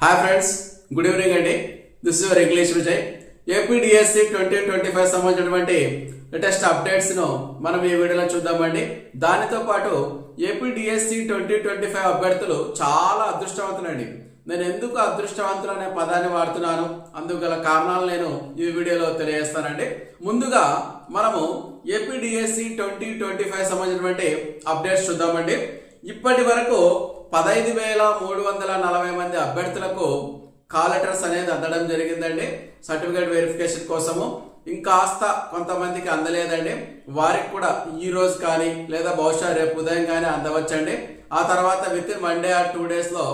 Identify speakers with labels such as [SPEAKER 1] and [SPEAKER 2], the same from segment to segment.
[SPEAKER 1] Hi friends, good evening అండి. This is your English Vijay. APDSC 2025 సంబంధించినటువంటి latest updates ను మనం ఈ వీడియోలో చూద్దామండి. దానితో పాటు ఏపీడిఎస్సి 2025 అభ్యర్థులు చాలా అదృష్టవంతులండి. నేను ఎందుకు అదృష్టవంతులు అనే పదాన్ని వాడుతున్నాను, అందుకు గల కారణాలు నేను ఈ వీడియోలో తెలియజేస్తానండి. ముందుగా మనము ఏపీడిఎస్సి 2025 సంబంధించినటువంటి అప్డేట్స్ చూద్దామండి. ఇప్పటి వరకు 15,340 మంది అభ్యర్థులకు కాల్ లెటర్స్ అనేది అందడం జరిగిందండి సర్టిఫికేట్ వెరిఫికేషన్ కోసము. ఇంకాస్త కొంతమందికి అందలేదండి, వారికి కూడా ఈ రోజు కానీ లేదా బహుశా రేపు ఉదయం కానీ అందవచ్చండి. ఆ తర్వాత with in 1 day or 2 days లో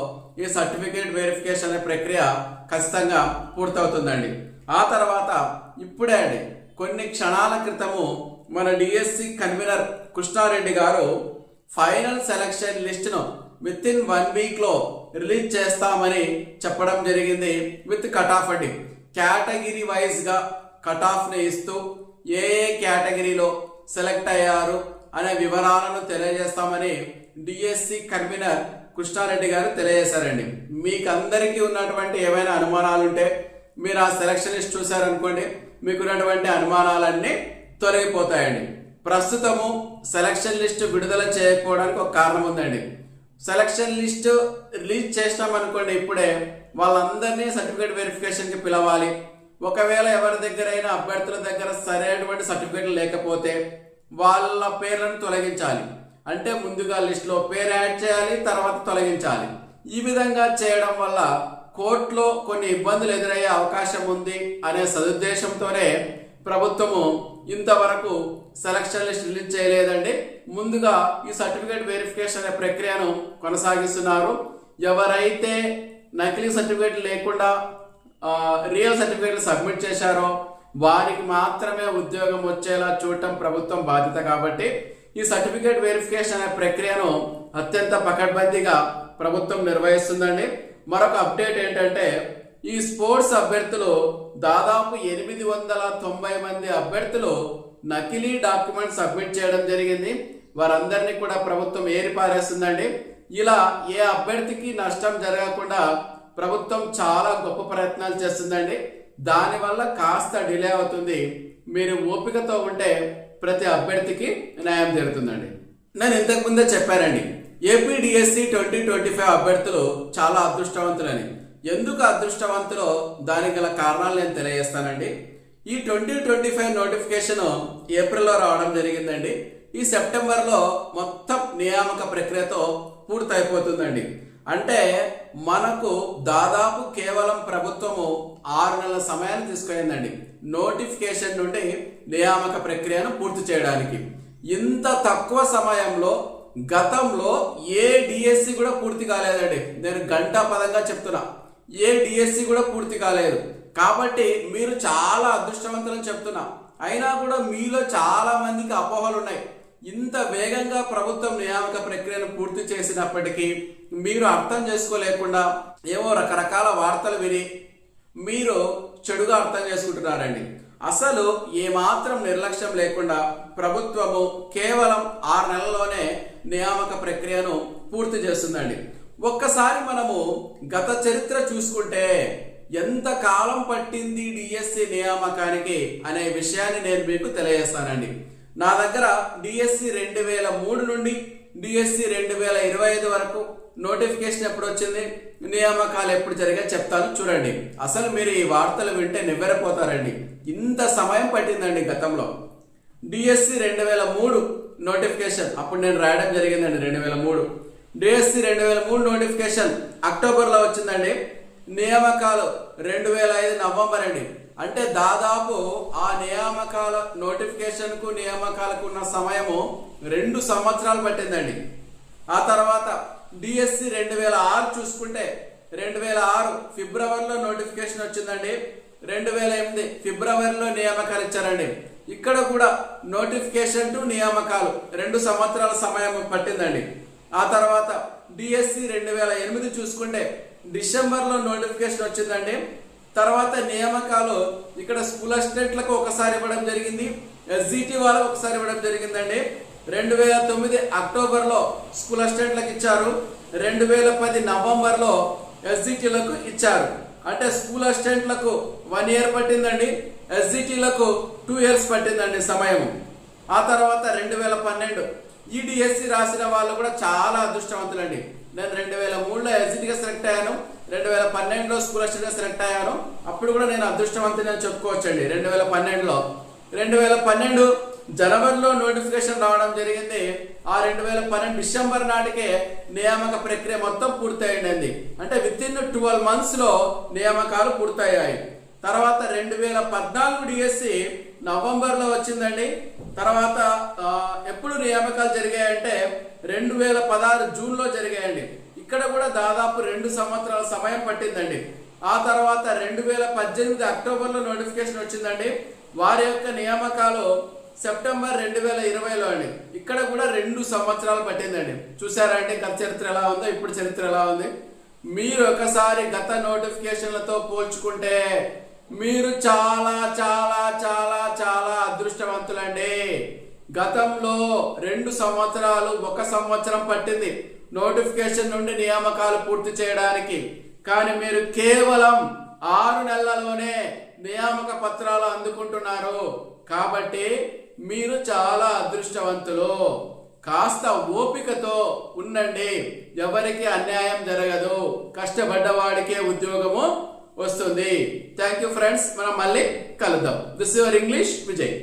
[SPEAKER 1] ఈ సర్టిఫికేట్ వెరిఫికేషన్ అనే ప్రక్రియ ఖచ్చితంగా పూర్తవుతుందండి. ఆ తర్వాత ఇప్పుడే అండి కొన్ని క్షణాల క్రితము మన డిఎస్సి కన్వీనర్ కృష్ణారెడ్డి గారు ఫైనల్ సెలక్షన్ లిస్ట్ ను విత్ ఇన్ 1 week లో రిలీజ్ చేస్తామని చెప్పడం జరిగింది. విత్ కట్ ఆఫ్ అండి, కేటగిరీ వైజ్ గా కట్ ఆఫ్ ని ఇస్తూ ఏ కేటగిరీలో సెలెక్ట్ అయ్యారు అనే వివరాలను తెలియజేస్తామని డిఎస్సి కన్వీనర్ కృష్ణారెడ్డి గారు తెలియజేశారండి. మీకు అందరికీ ఉన్నటువంటి ఏమైనా అనుమానాలు ఉంటే మీరు ఆ సెలక్షన్ లిస్ట్ చూసారనుకోండి, మీకు ఉన్నటువంటి అనుమానాలన్నీ తొలగిపోతాయండి. ప్రస్తుతము సెలక్షన్ లిస్ట్ విడుదల చేయకపోవడానికి ఒక కారణం ఉందండి. సెలక్షన్ లిస్ట్ రిలీజ్ చేసినాం అనుకోండి, ఇప్పుడే వాళ్ళందరినీ సర్టిఫికేట్ వెరిఫికేషన్ కి పిలవాలి. ఒకవేళ ఎవరి దగ్గర అయినా అభ్యర్థుల దగ్గర సరైనటువంటి సర్టిఫికేట్లు లేకపోతే వాళ్ళ పేర్లను తొలగించాలి. అంటే ముందుగా లిస్ట్ లో పేరు యాడ్ చేయాలి, తర్వాత తొలగించాలి. ఈ విధంగా చేయడం వల్ల కోర్టులో కొన్ని ఇబ్బందులు ఎదురయ్యే అవకాశం ఉంది అనే సదుద్దేశంతోనే ప్రభుత్వము ఇంతవరకు సెలక్షన్ లిస్ట్ రిలీజ్ చేయలేదండి. ముందుగా ఈ సర్టిఫికేట్ వెరిఫికేషన్ అనే ప్రక్రియను కొనసాగిస్తున్నారు. ఎవరైతే నకిలీ సర్టిఫికేట్ లేకుండా రియల్ సర్టిఫికేట్లు సబ్మిట్ చేశారో వారికి మాత్రమే ఉద్యోగం వచ్చేలా చూడటం ప్రభుత్వం బాధ్యత. కాబట్టి ఈ సర్టిఫికేట్ వెరిఫికేషన్ అనే ప్రక్రియను అత్యంత పకడ్బందీగా ప్రభుత్వం నిర్వహిస్తుందండి. మరొక అప్డేట్ ఏంటంటే, ఈ స్పోర్ట్స్ అభ్యర్థులు దాదాపు 890 మంది అభ్యర్థులు నకిలీ డాక్యుమెంట్ సబ్మిట్ చేయడం జరిగింది. వారందరినీ కూడా ప్రభుత్వం ఏరిపారేస్తుందండి. ఇలా ఏ అభ్యర్థికి నష్టం జరగకుండా ప్రభుత్వం చాలా గొప్ప ప్రయత్నాలు చేస్తుందండి. దానివల్ల కాస్త డిలే అవుతుంది. మీరు ఓపికతో ఉంటే ప్రతి అభ్యర్థికి న్యాయం జరుగుతుందండి. నేను ఇంతకు ముందే చెప్పానండి, ఏపీడిఎస్సి 2025 అభ్యర్థులు చాలా అదృష్టవంతులని. ఎందుకు అదృష్టవంతులో దానికి గల కారణాలు నేను తెలియజేస్తానండి. ఈ 2025 నోటిఫికేషన్ ఏప్రిల్లో రావడం జరిగిందండి. ఈ సెప్టెంబర్లో మొత్తం నియామక ప్రక్రియతో పూర్తయిపోతుందండి. అంటే మనకు దాదాపు కేవలం ప్రభుత్వము 6 నెలల సమయాన్ని తీసుకుందండి నోటిఫికేషన్ నుండి నియామక ప్రక్రియను పూర్తి చేయడానికి. ఇంత తక్కువ సమయంలో గతంలో ఏ డిఎస్సి కూడా పూర్తి కాలేదండి. నేను గంటా పదంగా చెప్తున్నా, ఏ డిఎస్సి కూడా పూర్తి కాలేదు. కాబట్టి మీరు చాలా అదృష్టవంతులని చెప్తున్నా. అయినా కూడా మీలో చాలా మందికి అపోహలు ఉన్నాయి. ఇంత వేగంగా ప్రభుత్వం నియామక ప్రక్రియను పూర్తి చేసినప్పటికీ మీరు అర్థం చేసుకోలేకుండా ఏవో రకరకాల వార్తలు విని మీరు చెడుగా అర్థం చేసుకుంటున్నారండి. అసలు ఏమాత్రం నిర్లక్ష్యం లేకుండా ప్రభుత్వము కేవలం 6 నెలల్లోనే నియామక ప్రక్రియను పూర్తి చేస్తుందండి. ఒక్కసారి మనము గత చరిత్ర చూసుకుంటే ఎంత కాలం పట్టింది డిఎస్సి నియామకానికి అనే విషయాన్ని నేను మీకు తెలియజేస్తానండి. నా దగ్గర డిఎస్సి 2003 నుండి డిఎస్సి 2025 వరకు నోటిఫికేషన్ ఎప్పుడు వచ్చింది, నియామకాలు ఎప్పుడు జరిగాయి చెప్తాను చూడండి. అసలు మీరు ఈ వార్తలు వింటే నివ్వెరపోతారండి. ఇంత సమయం పట్టిందండి గతంలో. డిఎస్సి 2003 నోటిఫికేషన్ అప్పుడు నేను రాయడం జరిగిందండి. 2003 డిఎస్సి 2003 నోటిఫికేషన్ అక్టోబర్లో వచ్చిందండి. నియామకాలు 2005 నవంబర్ అండి. అంటే దాదాపు ఆ నియామకాల నోటిఫికేషన్ కు నియామకాలకు ఉన్న సమయము 2 సంవత్సరాలు పట్టిందండి. ఆ తర్వాత డిఎస్సి 2006 చూసుకుంటే 2006 ఫిబ్రవరిలో నోటిఫికేషన్ వచ్చిందండి. 2008 ఫిబ్రవరిలో నియామకాలు ఇచ్చారండి. ఇక్కడ కూడా నోటిఫికేషన్ టు నియామకాలు 2 సంవత్సరాల సమయం పట్టిందండి. ఆ తర్వాత డిఎస్సి 2008 చూసుకుంటే డిసెంబర్లో నోటిఫికేషన్ వచ్చిందండి. తర్వాత నియామకాలు ఇక్కడ స్కూల్ అసిస్టెంట్లకు ఒకసారి ఇవ్వడం జరిగింది, ఎస్జిటి వాళ్ళకు ఒకసారి ఇవ్వడం జరిగిందండి. 2009 అక్టోబర్లో స్కూల్ అసిస్టెంట్లకు ఇచ్చారు. 2010 నవంబర్లో ఎస్జిటిలకు ఇచ్చారు. అంటే స్కూల్ అసిస్టెంట్లకు 1 year పట్టిందండి, ఎస్జిటిలకు 2 years పట్టిందండి సమయం. ఆ తర్వాత 2012 ఈ డిఎస్సి రాసిన వాళ్ళు కూడా చాలా అదృష్టవంతులండి. నేను 2003లో ఎస్జిటిగా సెలెక్ట్ అయ్యాను, 2012లో స్కూల్ అసిస్టెంట్గా సెలెక్ట్ అయ్యాను. అప్పుడు కూడా నేను అదృష్టవంతుని అని చెప్పుకోవచ్చండి. 2012 జనవరిలో నోటిఫికేషన్ రావడం జరిగింది. ఆ 2012 డిసెంబర్ నాటికే నియామక ప్రక్రియ మొత్తం పూర్తయింది. అంటే విత్ ఇన్ 12 months లో నియామకాలు పూర్తయ్యాయి. తర్వాత 2014 డిఎస్సి నవంబర్లో వచ్చిందండి. తర్వాత ఎప్పుడు నియామకాలు జరిగాయంటే 2016 జూన్లో జరిగాయండి. ఇక్కడ కూడా దాదాపు 2 సంవత్సరాల సమయం పట్టిందండి. ఆ తర్వాత 2018 అక్టోబర్లో నోటిఫికేషన్ వచ్చిందండి. వారి యొక్క నియామకాలు సెప్టెంబర్ 2020లో అండి. ఇక్కడ కూడా 2 సంవత్సరాలు పట్టిందండి. చూసారా అండి గత చరిత్ర ఎలా ఉందో, ఇప్పుడు చరిత్ర ఎలా ఉంది. మీరు ఒకసారి గత నోటిఫికేషన్లతో పోల్చుకుంటే మీరు చాలా చాలా చాలా చాలా అదృష్టవంతులండి. గతంలో 2 సంవత్సరాలు 1 సంవత్సరం పట్టింది నోటిఫికేషన్ నుండి నియామకాలు పూర్తి చేయడానికి. కానీ మీరు కేవలం 6 నెలల్లోనే నియామక పత్రాలు అందుకుంటున్నారు. కాబట్టి మీరు చాలా అదృష్టవంతులు. కాస్త ఓపికతో ఉండండి, ఎవరికి అన్యాయం జరగదు, కష్టపడ్డవాడికే ఉద్యోగము వస్తుంది. థ్యాంక్ యూ ఫ్రెండ్స్, మనం మళ్ళీ కలుద్దాం. This your English Vijay.